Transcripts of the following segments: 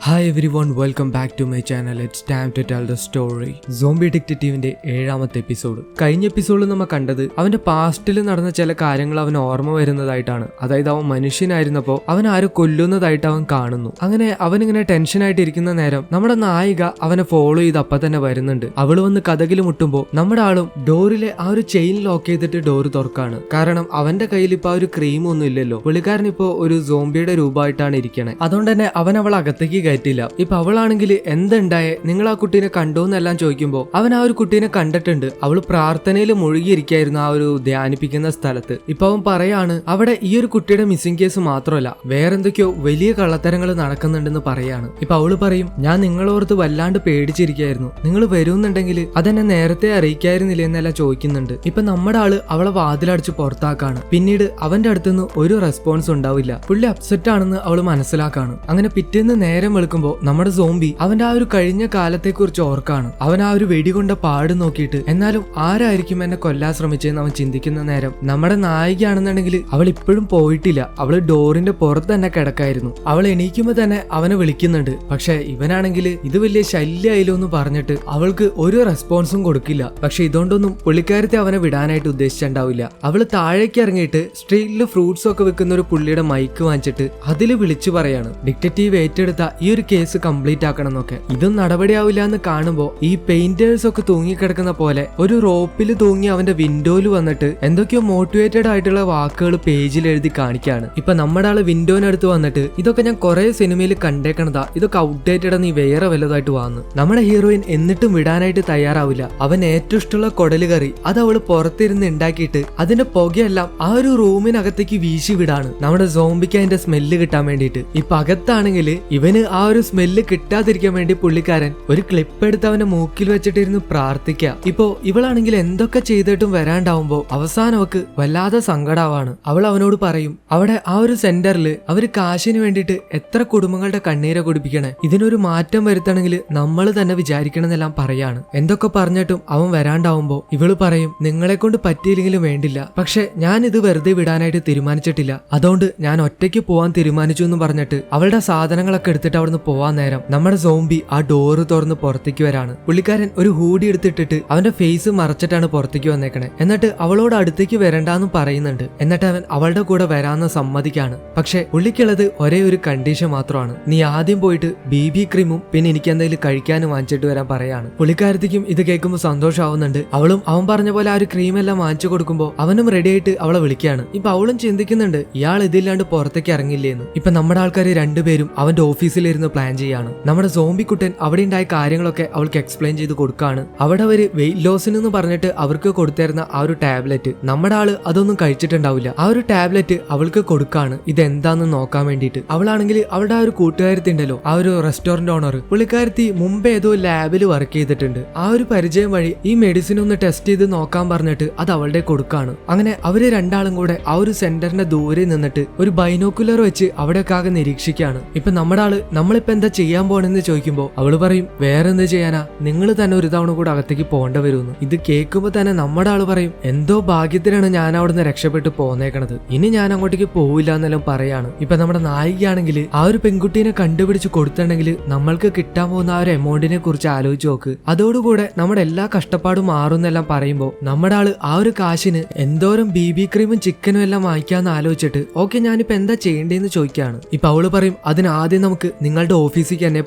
Hi everyone, welcome back to my channel. It's time to tell the story. Zombie ഡിറ്റക്റ്റീവിന്റെ 7ാമത്തെ episode. കഴിഞ്ഞ എപ്പിസോഡിൽ നമ്മൾ കണ്ടത് അവന്റെ പാസ്റ്റിൽ നടന്ന ചില കാര്യങ്ങൾ അവൻ ഓർമ്മ വരുന്നതായിട്ടാണ്. അതായത് അവൻ മനുഷ്യനായിരുന്നപ്പോൾ അവൻ ആരോ കൊല്ലുന്നതായിട്ട് അവൻ കാണുന്നു. അങ്ങനെ അവനിങ്ങനെ ടെൻഷനായിട്ട് ഇരിക്കുന്ന നേരം നമ്മുടെ നായിക അവനെ ഫോളോ ചെയ്ത് അപ്പൊ തന്നെ വരുന്നുണ്ട്. അവള് വന്ന് കതകിൽ മുട്ടുമ്പോൾ നമ്മുടെ ആളും ഡോറിലെ ആ ഒരു ചെയിൻ ലോക്ക് ചെയ്തിട്ട് ഡോറ് തുറക്കാണ്. കാരണം അവന്റെ കയ്യിൽ ഇപ്പൊ ആ ഒരു ക്രീം ഒന്നും ഇല്ലല്ലോ. പുള്ളിക്കാരൻ ഇപ്പോ ഒരു സോംബിയുടെ രൂപമായിട്ടാണ് ഇരിക്കണേ. അതുകൊണ്ട് തന്നെ അവൻ അവൾ അകത്തേക്ക് കയറ്റില്ല. ഇപ്പൊ അവളാണെങ്കിൽ എന്തുണ്ടായേ, നിങ്ങൾ ആ കുട്ടീനെ കണ്ടോന്നെല്ലാം ചോദിക്കുമ്പോൾ അവൻ ആ ഒരു കുട്ടീനെ കണ്ടിട്ടുണ്ട്. അവള് പ്രാർത്ഥനയിൽ മുഴുകിയിരിക്കായിരുന്നു ആ ഒരു ധ്യാനിപ്പിക്കുന്ന സ്ഥലത്ത്. ഇപ്പൊ അവൻ പറയാണ് അവിടെ ഈ ഒരു കുട്ടിയുടെ മിസ്സിംഗ് കേസ് മാത്രമല്ല വേറെന്തൊക്കെയോ വലിയ കള്ളത്തരങ്ങൾ നടക്കുന്നുണ്ടെന്ന് പറയാണ്. ഇപ്പൊ അവള് പറയും, ഞാൻ നിങ്ങളോർത്ത് വല്ലാണ്ട് പേടിച്ചിരിക്കായിരുന്നു, നിങ്ങൾ വരുന്നുണ്ടെങ്കിൽ അതെന്നെ നേരത്തെ അറിയിക്കായിരുന്നില്ല എന്നെല്ലാം ചോദിക്കുന്നുണ്ട്. ഇപ്പൊ നമ്മുടെ ആള് അവളെ വാതിലടിച്ച് പുറത്താക്കാണ്. പിന്നീട് അവന്റെ അടുത്തുനിന്ന് ഒരു റെസ്പോൺസ് ഉണ്ടാവില്ല. പുള്ളി അപ്സെറ്റ് ആണെന്ന് അവള് മനസ്സിലാക്കാണ്. അങ്ങനെ പിറ്റേന്ന് നേരം വെളുക്കുമ്പോ നമ്മുടെ സോംബി അവന്റെ ആ ഒരു കഴിഞ്ഞ കാലത്തെ കുറിച്ച് ഓർക്കാണ്. അവൻ ആ ഒരു വെടികൊണ്ട പാട് നോക്കിയിട്ട് എന്നാലും ആരായിരിക്കും എന്നെ കൊല്ലാൻ ശ്രമിച്ചതെന്ന് അവൻ ചിന്തിക്കുന്ന നേരം നമ്മുടെ നായികയാണെന്നുണ്ടെങ്കിൽ അവൾ ഇപ്പോഴും പോയിട്ടില്ല. അവള് ഡോറിന്റെ പുറത്ത് തന്നെ കിടക്കായിരുന്നു. അവൾ എണീക്കുമ്പോ തന്നെ അവനെ വിളിക്കുന്നുണ്ട്. പക്ഷെ ഇവനാണെങ്കിൽ ഇത് വലിയ ശല്യമായില്ലോ എന്ന് പറഞ്ഞിട്ട് അവൾക്ക് ഒരു റെസ്പോൺസും കൊടുക്കില്ല. പക്ഷെ ഇതുകൊണ്ടൊന്നും പുള്ളിക്കാരത്തെ അവനെ വിടാനായിട്ട് ഉദ്ദേശിച്ചിട്ടുണ്ടാവില്ല. അവള് താഴേക്ക് ഇറങ്ങിയിട്ട് സ്ട്രീറ്റിൽ ഫ്രൂട്ട്സ് ഒക്കെ വെക്കുന്ന ഒരു പുള്ളിയുടെ മൈക്ക് വാങ്ങിച്ചിട്ട് അതിൽ വിളിച്ചു പറയാണ് ഡിറ്റക്റ്റീവ് ഏറ്റെടുത്ത ഈ ഒരു കേസ് കംപ്ലീറ്റ് ആക്കണം എന്നൊക്കെ. ഇതും നടപടിയാവില്ല എന്ന് കാണുമ്പോ ഈ പെയിന്റേഴ്സ് ഒക്കെ തൂങ്ങിക്കിടക്കുന്ന പോലെ ഒരു റോപ്പിൽ തൂങ്ങി അവന്റെ വിൻഡോയിൽ വന്നിട്ട് എന്തൊക്കെയോ മോട്ടിവേറ്റഡ് ആയിട്ടുള്ള വാക്കുകൾ പേജിൽ എഴുതി കാണിക്കാണ്. ഇപ്പൊ നമ്മുടെ ആള് വിൻഡോനടുത്ത് വന്നിട്ട് ഇതൊക്കെ ഞാൻ കുറെ സിനിമയിൽ കണ്ടേക്കണതാ, ഇതൊക്കെ ഔട്ട്ഡേറ്റഡ് നീ വേറെ വല്ലതായിട്ട് വാങ്ങുന്നു. നമ്മുടെ ഹീറോയിൻ എന്നിട്ടും വിടാനായിട്ട് തയ്യാറാവില്ല. അവൻ ഏറ്റവും ഇഷ്ടമുള്ള കൊടല് കറി അത് അവള് പുറത്തിരുന്ന് ഉണ്ടാക്കിയിട്ട് അതിന്റെ പുകയെല്ലാം ആ ഒരു റൂമിനകത്തേക്ക് വീശി വിടാണ് നമ്മുടെ സോംബിക്ക് അതിന്റെ സ്മെല്ല് കിട്ടാൻ വേണ്ടിയിട്ട്. ഇപ്പൊ അകത്താണെങ്കിൽ ഇവന് ആ ഒരു സ്മെല്ല് കിട്ടാതിരിക്കാൻ വേണ്ടി പുള്ളിക്കാരൻ ഒരു ക്ലിപ്പ് എടുത്ത് അവന്റെ മൂക്കിൽ വെച്ചിട്ടിരുന്ന് പ്രാർത്ഥിക്കുക. ഇപ്പോ ഇവളാണെങ്കിൽ എന്തൊക്കെ ചെയ്തിട്ടും വരാണ്ടാവുമ്പോ അവസാനം അവക്ക് വല്ലാതെ സങ്കടാവാണ്. അവൾ അവനോട് പറയും അവിടെ ആ ഒരു സെന്ററിൽ അവര് കാശിന് വേണ്ടിയിട്ട് എത്ര കുടുംബങ്ങളുടെ കണ്ണീരെ കുടിപ്പിക്കണേ, ഇതിനൊരു മാറ്റം വരുത്തണമെങ്കിൽ നമ്മൾ തന്നെ വിചാരിക്കണം എന്നെല്ലാം പറയാണ്. എന്തൊക്കെ പറഞ്ഞിട്ടും അവൻ വരാണ്ടാവുമ്പോ ഇവള് പറയും നിങ്ങളെ കൊണ്ട് പറ്റിയില്ലെങ്കിലും വേണ്ടില്ല, പക്ഷെ ഞാൻ ഇത് വെറുതെ വിടാനായിട്ട് തീരുമാനിച്ചിട്ടില്ല, അതുകൊണ്ട് ഞാൻ ഒറ്റയ്ക്ക് പോവാൻ തീരുമാനിച്ചു എന്ന് പറഞ്ഞിട്ട് അവളുടെ സാധനങ്ങളൊക്കെ എടുത്തിട്ട് അവിടുന്ന് പോവാൻ നേരം നമ്മുടെ സോംബി ആ ഡോറ് തുറന്ന് പുറത്തേക്ക് വരാണ്. പുള്ളിക്കാരൻ ഒരു ഹൂഡി എടുത്തിട്ടിട്ട് അവന്റെ ഫേസ് മറച്ചിട്ടാണ് പുറത്തേക്ക് വന്നേക്കണേ. എന്നിട്ട് അവളോട് അടുത്തേക്ക് വരണ്ടെന്ന് പറയുന്നുണ്ട്. എന്നിട്ട് അവൻ അവളുടെ കൂടെ വരാന്ന് സമ്മതിക്കാണ്. പക്ഷെ പുള്ളിക്കുള്ളത് ഒരേ ഒരു കണ്ടീഷൻ മാത്രമാണ്, നീ ആദ്യം പോയിട്ട് BB ക്രീമും പിന്നെ എനിക്ക് എന്തെങ്കിലും കഴിക്കാനും വാങ്ങിച്ചിട്ട് വരാൻ പറയാണ്. പുള്ളിക്കാരത്തേക്കും ഇത് കേൾക്കുമ്പോൾ സന്തോഷമാവുന്നുണ്ട്. അവളും അവൻ പറഞ്ഞ പോലെ ആ ഒരു ക്രീം എല്ലാം വാങ്ങിച്ചു കൊടുക്കുമ്പോൾ അവനും റെഡി ആയിട്ട് അവളെ വിളിക്കുകയാണ്. ഇപ്പൊ അവളും ചിന്തിക്കുന്നുണ്ട് ഇയാൾ ഇതില്ലാണ്ട് പുറത്തേക്ക് ഇറങ്ങില്ലേന്ന്. ഇപ്പൊ നമ്മുടെ ആൾക്കാർ രണ്ടുപേരും അവന്റെ ഓഫീസിലിരുന്ന് പ്ലാൻ ചെയ്യാണ്. നമ്മുടെ സോംബി കുട്ടൻ അവിടെ ഉണ്ടായ കാര്യങ്ങളൊക്കെ അവൾക്ക് എക്സ്പ്ലെയിൻ ചെയ്ത് കൊടുക്കാണ്. അവിടെ അവര് വെയിറ്റ് ലോസിന് എന്ന് പറഞ്ഞിട്ട് അവർക്ക് കൊടുത്തിരുന്ന ആ ഒരു ടാബ്ലറ്റ് നമ്മുടെ ആള് അതൊന്നും കഴിച്ചിട്ടുണ്ടാവില്ല. ആ ഒരു ടാബ്ലറ്റ് അവൾക്ക് കൊടുക്കാണ് ഇതെന്താന്ന് നോക്കാൻ വേണ്ടിയിട്ട്. അവളാണെങ്കിൽ അവളുടെ ആ ഒരു കൂട്ടുകാരത്തി ഉണ്ടല്ലോ, ആ ഒരു റെസ്റ്റോറന്റ് ഓണർ, പുള്ളിക്കാരത്തി മുമ്പ് ഏതോ ലാബിൽ വർക്ക് ചെയ്തിട്ടുണ്ട്. ആ ഒരു പരിചയം വഴി ഈ മെഡിസിൻ ഒന്ന് ടെസ്റ്റ് ചെയ്ത് നോക്കാൻ പറഞ്ഞിട്ട് അത് അവളുടെ കൊടുക്കാണ്. അങ്ങനെ അവര് രണ്ടാളും കൂടെ ആ ഒരു സെന്ററിന്റെ ദൂരെ നിന്നിട്ട് ഒരു ബൈനോക്കുലർ വെച്ച് അവിടെയൊക്കെ ആകെ നിരീക്ഷിക്കുകയാണ്. ഇപ്പൊ നമ്മുടെ ആള് നമ്മളിപ്പോ എന്താ ചെയ്യാൻ പോണെന്ന് ചോദിക്കുമ്പോ അവള് പറയും വേറെ എന്ത് ചെയ്യാനാ, നിങ്ങൾ തന്നെ ഒരു തവണ കൂടെ അകത്തേക്ക് പോകേണ്ട വരുമെന്ന്. ഇത് കേൾക്കുമ്പോ തന്നെ നമ്മുടെ ആള് പറയും എന്തോ ഭാഗ്യത്തിനാണ് ഞാൻ അവിടുന്ന് രക്ഷപ്പെട്ട് പോന്നേക്കണത്, ഇനി ഞാൻ അങ്ങോട്ടേക്ക് പോവില്ല എന്നെല്ലാം പറയാണ്. ഇപ്പൊ നമ്മുടെ നായികയാണെങ്കിൽ ആ ഒരു പെൺകുട്ടീനെ കണ്ടുപിടിച്ച് കൊടുത്തിട്ടുണ്ടെങ്കിൽ നമ്മൾക്ക് കിട്ടാൻ പോകുന്ന ആ ഒരു എമൗണ്ടിനെ കുറിച്ച് ആലോചിച്ച് നോക്ക്, അതോടുകൂടെ നമ്മുടെ എല്ലാ കഷ്ടപ്പാടും മാറുന്നെല്ലാം പറയുമ്പോ നമ്മുടെ ആള് ആ ഒരു കാശിന് എന്തോരം BB ക്രീമും ചിക്കനും എല്ലാം വാങ്ങിക്കാന്ന് ആലോചിച്ചിട്ട് ഓക്കെ ഞാനിപ്പോ എന്താ ചെയ്യേണ്ടതെന്ന് ചോദിക്കാണ്. ഇപ്പൊ അവള് പറയും അതിനാദ്യം നമുക്ക് നിങ്ങളുടെ ഓഫീസിലേക്ക് തന്നെ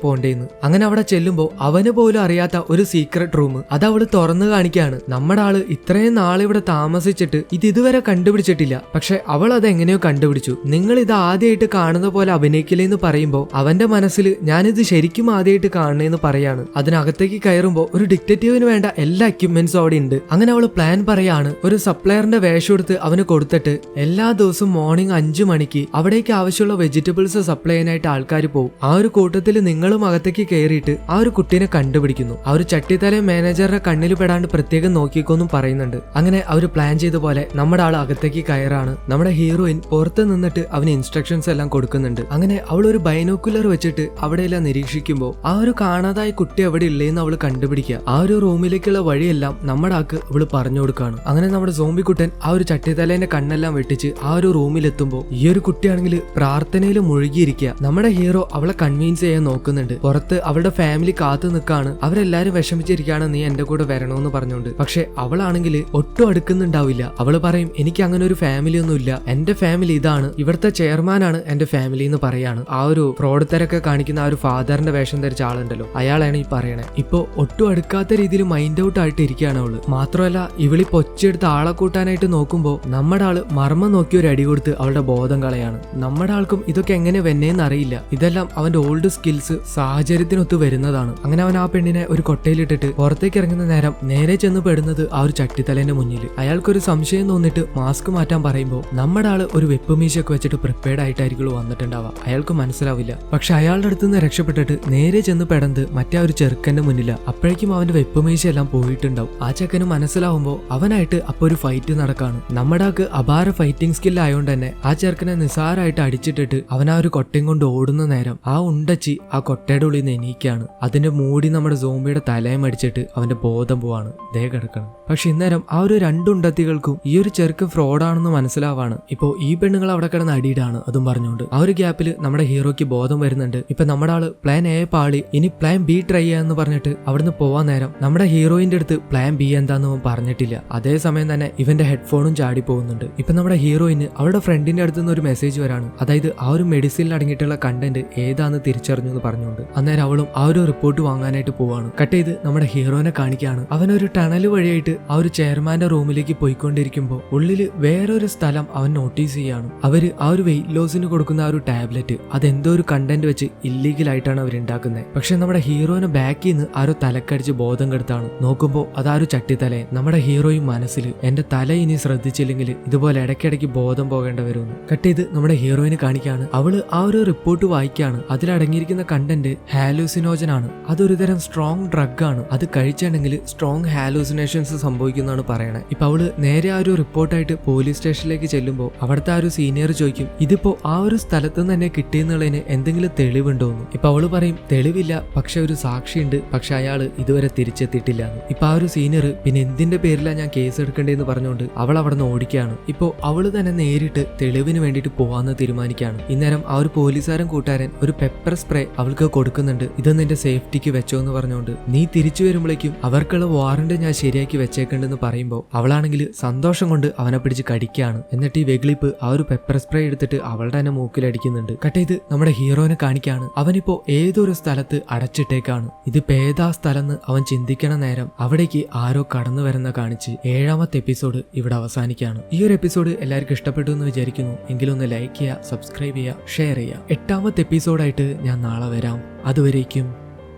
പോണ്ടേന്ന്. അങ്ങനെ അവിടെ ചെല്ലുമ്പോ അവന് പോലും അറിയാത്ത ഒരു സീക്രട്ട് റൂം അത് അവള് തുറന്നു കാണിക്കാണ്. നമ്മുടെ ആള് ഇത്രയും നാളെ ഇവിടെ താമസിച്ചിട്ട് ഇത് ഇതുവരെ കണ്ടുപിടിച്ചിട്ടില്ല, പക്ഷെ അവൾ അത് എങ്ങനെയോ കണ്ടുപിടിച്ചു. നിങ്ങൾ ഇത് ആദ്യമായിട്ട് കാണുന്ന പോലെ അഭിനയിക്കില്ലെന്ന് പറയുമ്പോ അവന്റെ മനസ്സിൽ ഞാനിത് ശരിക്കും ആദ്യമായിട്ട് കാണണേന്ന് പറയാണ്. അതിനകത്തേക്ക് കയറുമ്പോ ഒരു ഡിറ്റക്റ്റീവിന് വേണ്ട എല്ലാ എക്യുപ്മെന്റ്സും അവിടെ ഉണ്ട്. അങ്ങനെ അവള് പ്ലാൻ പറയാണ്, ഒരു സപ്ലയറിന്റെ വേഷം എടുത്ത് അവന് കൊടുത്തിട്ട് എല്ലാ ദിവസവും മോർണിംഗ് 5 മണിക്ക് അവിടേക്ക് ആവശ്യമുള്ള വെജിറ്റബിൾസ് സപ്ലൈ ചെയ്യാനായിട്ട് ആൾക്കാർ പോകും. ആ ഒരു കൂട്ടത്തിൽ നിങ്ങളും അകത്തേക്ക് കയറിയിട്ട് ആ ഒരു കുട്ടീനെ കണ്ടുപിടിക്കുന്നു. ആ ഒരു ചട്ടിത്തല മാനേജറുടെ കണ്ണിൽ പെടാണ്ട് പ്രത്യേകം നോക്കിക്കോന്നും പറയുന്നുണ്ട്. അങ്ങനെ അവര് പ്ലാൻ ചെയ്ത പോലെ നമ്മുടെ ആൾ അകത്തേക്ക് കയറാണ്. നമ്മുടെ ഹീറോയിൻ പുറത്ത് നിന്നിട്ട് അവന് ഇൻസ്ട്രക്ഷൻസ് എല്ലാം കൊടുക്കുന്നുണ്ട്. അങ്ങനെ അവൾ ഒരു ബൈനോക്കുലർ വെച്ചിട്ട് അവിടെയെല്ലാം നിരീക്ഷിക്കുമ്പോൾ ആ ഒരു കാണാതായ കുട്ടി എവിടെ ഇല്ലേന്ന് അവള് കണ്ടുപിടിക്കുക. ആ ഒരു റൂമിലേക്കുള്ള വഴിയെല്ലാം നമ്മുടെ ആൾക്ക് അവള് പറഞ്ഞു കൊടുക്കാണ്. അങ്ങനെ നമ്മുടെ സോംബി കുട്ടൻ ആ ഒരു ചട്ടിത്തലേന്റെ കണ്ണെല്ലാം വെട്ടിച്ച് ആ ഒരു റൂമിലെത്തുമ്പോൾ ഈ ഒരു കുട്ടിയാണെങ്കിൽ പ്രാർത്ഥനയിൽ മുഴുകിയിരിക്കുക. നമ്മുടെ ഹീറോ അവളെ കൺവിൻസ് ചെയ്യാൻ നോക്കുന്നുണ്ട്. പുറത്ത് അവളുടെ ഫാമിലി കാത്തു നിൽക്കാണ്, അവരെല്ലാരും വിഷമിച്ചിരിക്കുകയാണ് നീ എന്റെ കൂടെ വരണമെന്ന് പറഞ്ഞുകൊണ്ട്. പക്ഷെ അവളാണെങ്കിൽ ഒട്ടും അടുക്കുന്നുണ്ടാവില്ല. അവള് പറയും എനിക്ക് അങ്ങനെ ഒരു ഫാമിലി ഒന്നും ഇല്ല, എന്റെ ഫാമിലി ഇതാണ്, ഇവിടുത്തെ ചെയർമാനാണ് എന്റെ ഫാമിലി എന്ന് പറയാണ്. ആ ഒരു ഫ്രോഡ്ത്തരൊക്കെ കാണിക്കുന്ന ആ ഒരു ഫാദറിന്റെ വേഷം ധരിച്ച ആളുണ്ടല്ലോ, അയാളാണ് ഈ പറയണേ. ഇപ്പൊ ഒട്ടും അടുക്കാത്ത രീതിയിൽ മൈൻഡ് ഔട്ട് ആയിട്ട് ഇരിക്കുകയാണ് അവള്. മാത്രമല്ല ഇവളി പൊച്ചെടുത്ത് ആളെ കൂട്ടാനായിട്ട് നോക്കുമ്പോ നമ്മുടെ ആള് മർമ്മം നോക്കി ഒരു അടി കൊടുത്ത് അവളുടെ ബോധം കളയാണ്. നമ്മുടെ ആൾക്കും ഇതൊക്കെ എങ്ങനെ വെന്നേന്ന് അറിയില്ല. ഇതെല്ലാം അവന്റെ ഓൾഡ് സ്കിൽസ് സാഹചര്യത്തിനൊത്ത് വരുന്നതാണ്. അങ്ങനെ അവൻ ആ പെണ്ണിനെ ഒരു കൊട്ടയിലിട്ടിട്ട് പുറത്തേക്ക് ഇറങ്ങുന്ന നേരം നേരെ ചെന്ന് പെടുന്നത് ആ ഒരു ചട്ടിത്തലേന്റെ മുന്നിൽ. അയാൾക്കൊരു സംശയം തോന്നിട്ട് മാസ്ക് മാറ്റാൻ പറയുമ്പോൾ നമ്മുടെ ആള് ഒരു വെപ്പ് മീശയൊക്കെ വെച്ചിട്ട് പ്രിപ്പയർഡ് ആയിട്ടായിരിക്കും വന്നിട്ടുണ്ടാവുക. അയാൾക്ക് മനസ്സിലാവില്ല. പക്ഷെ അയാളുടെ അടുത്ത് നിന്ന് രക്ഷപ്പെട്ടിട്ട് നേരെ ചെന്ന് പെടന്ത് മറ്റേ ഒരു ചെറുക്കന്റെ മുന്നില. അപ്പോഴേക്കും അവന്റെ വെപ്പ് മീശയെല്ലാം പോയിട്ടുണ്ടാവും. ആ ചെക്കന് മനസ്സിലാവുമ്പോൾ അവനായിട്ട് അപ്പൊ ഒരു ഫൈറ്റ് നടക്കാണ്. നമ്മുടെ ആൾക്ക് അപാര ഫൈറ്റിംഗ് സ്കിൽ ആയതുകൊണ്ട് തന്നെ ആ ചെറുക്കനെ നിസാരമായിട്ട് അടിച്ചിട്ടിട്ട് അവൻ ആ ഒരു കൊട്ടയും കൊണ്ട് ഓടുന്ന നേരം ആ ഉണ്ടച്ചി ആ കൊട്ടയുടെ ഉള്ളിൽ നിന്ന് എണീക്കാണ്. അതിന്റെ മൂടി നമ്മുടെ സോംബിയുടെ തലയും അടിച്ചിട്ട് അവന്റെ ബോധം പോവാണ്, ദേ കിടക്കണം. പക്ഷെ ഇന്നേരം ആ ഒരു രണ്ടുണ്ടത്തികൾക്കും ഈ ഒരു ചെറുക്കൻ ഫ്രോഡാണെന്ന് മനസ്സിലാവാണ്. ഇപ്പോ ഈ പെണ്ണുങ്ങൾ അവിടെ കിടന്ന് അടിയിടാണ് അതും പറഞ്ഞുകൊണ്ട്. ആ ഒരു ഗ്യാപ്പിൽ നമ്മുടെ ഹീറോയ്ക്ക് ബോധം വരുന്നുണ്ട്. ഇപ്പൊ നമ്മുടെ ആള് പ്ലാൻ എ പാളി, ഇനി പ്ലാൻ ബി ട്രൈ ചെയ്യാന്ന് പറഞ്ഞിട്ട് അവിടുന്ന് പോവാൻ നേരം നമ്മുടെ ഹീറോയിന്റെ അടുത്ത് പ്ലാൻ ബി എന്താന്ന് അവൻ പറഞ്ഞിട്ടില്ല. അതേസമയം തന്നെ ഇവന്റെ ഹെഡ്ഫോണും ചാടി പോകുന്നുണ്ട്. ഇപ്പൊ നമ്മുടെ ഹീറോയിന് അവളുടെ ഫ്രണ്ടിന്റെ അടുത്ത് നിന്ന് ഒരു മെസ്സേജ് വരാണ്. അതായത് ആ ഒരു മെഡിസിനിൽ അടങ്ങിയിട്ടുള്ള കണ്ടന്റ് ഏതാന്ന് തിരിച്ചറിഞ്ഞു എന്ന് പറഞ്ഞുകൊണ്ട്. അന്നേരം അവളും ആ ഒരു റിപ്പോർട്ട് വാങ്ങാനായിട്ട് പോവാണ്. കട്ട് ചെയ്ത് നമ്മുടെ ഹീറോനെ കാണിക്കുകയാണ്. അവനൊരു ടണൽ വഴിയായിട്ട് ആ ഒരു ചെയർമാന്റെ റൂമിലേക്ക് പോയിക്കൊണ്ടിരിക്കുമ്പോൾ ഉള്ളില് വേറൊരു സ്ഥലം അവൻ നോട്ടീസ് ചെയ്യാണ്. അവര് ആ ഒരു വെയിറ്റ് ലോസിന് കൊടുക്കുന്ന ആ ഒരു ടാബ്ലറ്റ് അതെന്തോ ഒരു കണ്ടന്റ് വെച്ച് ഇല്ലീഗൽ ആയിട്ടാണ് അവർ ഉണ്ടാക്കുന്നത്. പക്ഷെ നമ്മുടെ ഹീറോനെ ബാക്കിൽ നിന്ന് ആ ഒരു തലക്കടിച്ച് ബോധം കെടുത്താണ്. നോക്കുമ്പോൾ അത് ആ ഒരു ചട്ടിത്തലയെ. നമ്മുടെ ഹീറോയും മനസ്സിൽ എന്റെ തല ഇനി ശ്രദ്ധിച്ചില്ലെങ്കിൽ ഇതുപോലെ ഇടയ്ക്കിടയ്ക്ക് ബോധം പോകേണ്ട വരുമെന്ന്. കട്ട് ചെയ്ത് നമ്മുടെ ഹീറോയിനെ കാണിക്കുകയാണ്. അവള് ആ ഒരു റിപ്പോർട്ട് വായിക്കാണ്. അതിലടങ്ങിയിരിക്കുന്ന കണ്ടന്റ് ഹാലൂസിനോജൻ ആണ്. അതൊരു തരം സ്ട്രോങ് ഡ്രഗ് ആണ്. അത് കഴിച്ചിട്ടുണ്ടെങ്കിൽ സ്ട്രോങ് ഹാലൂസിനേഷൻസ് സംഭവിക്കുന്നതാണ് പറയണേ. ഇപ്പൊ അവള് നേരെ ആ ഒരു റിപ്പോർട്ടായിട്ട് പോലീസ് സ്റ്റേഷനിലേക്ക് ചെല്ലുമ്പോൾ അവിടുത്തെ ആ ഒരു സീനിയർ ചോദിക്കും ഇതിപ്പോ ആ ഒരു സ്ഥലത്ത് നിന്ന് തന്നെ കിട്ടിയെന്നുള്ളതിന് എന്തെങ്കിലും തെളിവുണ്ടോന്ന്. ഇപ്പൊ അവള് പറയും തെളിവില്ല, പക്ഷെ ഒരു സാക്ഷിയുണ്ട്, പക്ഷെ അയാള് ഇതുവരെ തിരിച്ചെത്തിയിട്ടില്ല. ഇപ്പൊ ആ ഒരു സീനിയർ പിന്നെ എന്തിന്റെ പേരിലാണ് ഞാൻ കേസ് എടുക്കേണ്ടതെന്ന് പറഞ്ഞുകൊണ്ട് അവൾ അവിടെ നിന്ന് ഓടിക്കുകയാണ്. ഇപ്പോ അവള് തന്നെ നേരിട്ട് തെളിവിന് വേണ്ടിയിട്ട് പോവാന്ന് തീരുമാനിക്കുകയാണ്. ഇന്നേരം ആ ഒരു പോലീസുകാരൻ കൂട്ടുകാരൻ ഒരു പെപ്പർ സ്പ്രേ അവൾക്ക് കൊടുക്കുന്നുണ്ട്. ഇത് നിന്റെ സേഫ്റ്റിക്ക് വെച്ചോ എന്ന് പറഞ്ഞുകൊണ്ട്. നീ തിരിച്ചു വരുമ്പോഴേക്കും അവർക്കുള്ള വാറന്റ് ഞാൻ ശരിയാക്കി വെച്ചേക്കുണ്ടെന്ന് പറയുമ്പോൾ അവളാണെങ്കിൽ സന്തോഷം കൊണ്ട് അവനെ പിടിച്ച് കടിക്കുകയാണ്. എന്നിട്ട് ഈ വെഗ്ലിപ്പ് ആ ഒരു പെപ്പർ സ്പ്രേ എടുത്തിട്ട് അവളുടെ തന്നെ മൂക്കിലടിക്കുന്നുണ്ട്. കട്ട് ചെയ്ത് നമ്മുടെ ഹീറോനെ കാണിക്കുകയാണ്. അവനിപ്പോ ഏതൊരു സ്ഥലത്ത് അടച്ചിട്ടേക്കാണ്. ഇതിപ്പോ ഏതാ സ്ഥലം എന്ന് അവൻ ചിന്തിക്കണ നേരം അവിടേക്ക് ആരോ കടന്നു വരുന്ന കാണിച്ച് 7ാമത്തെ എപ്പിസോഡ് ഇവിടെ അവസാനിക്കുകയാണ്. ഈ ഒരു എപ്പിസോഡ് എല്ലാവർക്കും ഇഷ്ടപ്പെട്ടു എന്ന് വിചാരിക്കുന്നു. എങ്കിലും ഒന്ന് ലൈക്ക് ചെയ്യുക, സബ്സ്ക്രൈബ് ചെയ്യുക, ഷെയർ ചെയ്യുക. 8ാമത്തെ എപ്പിസോഡായിട്ട് ഞാൻ നാളെ വരാം. അതുവരേക്കും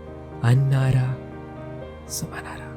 അന്നാര സുമനാര.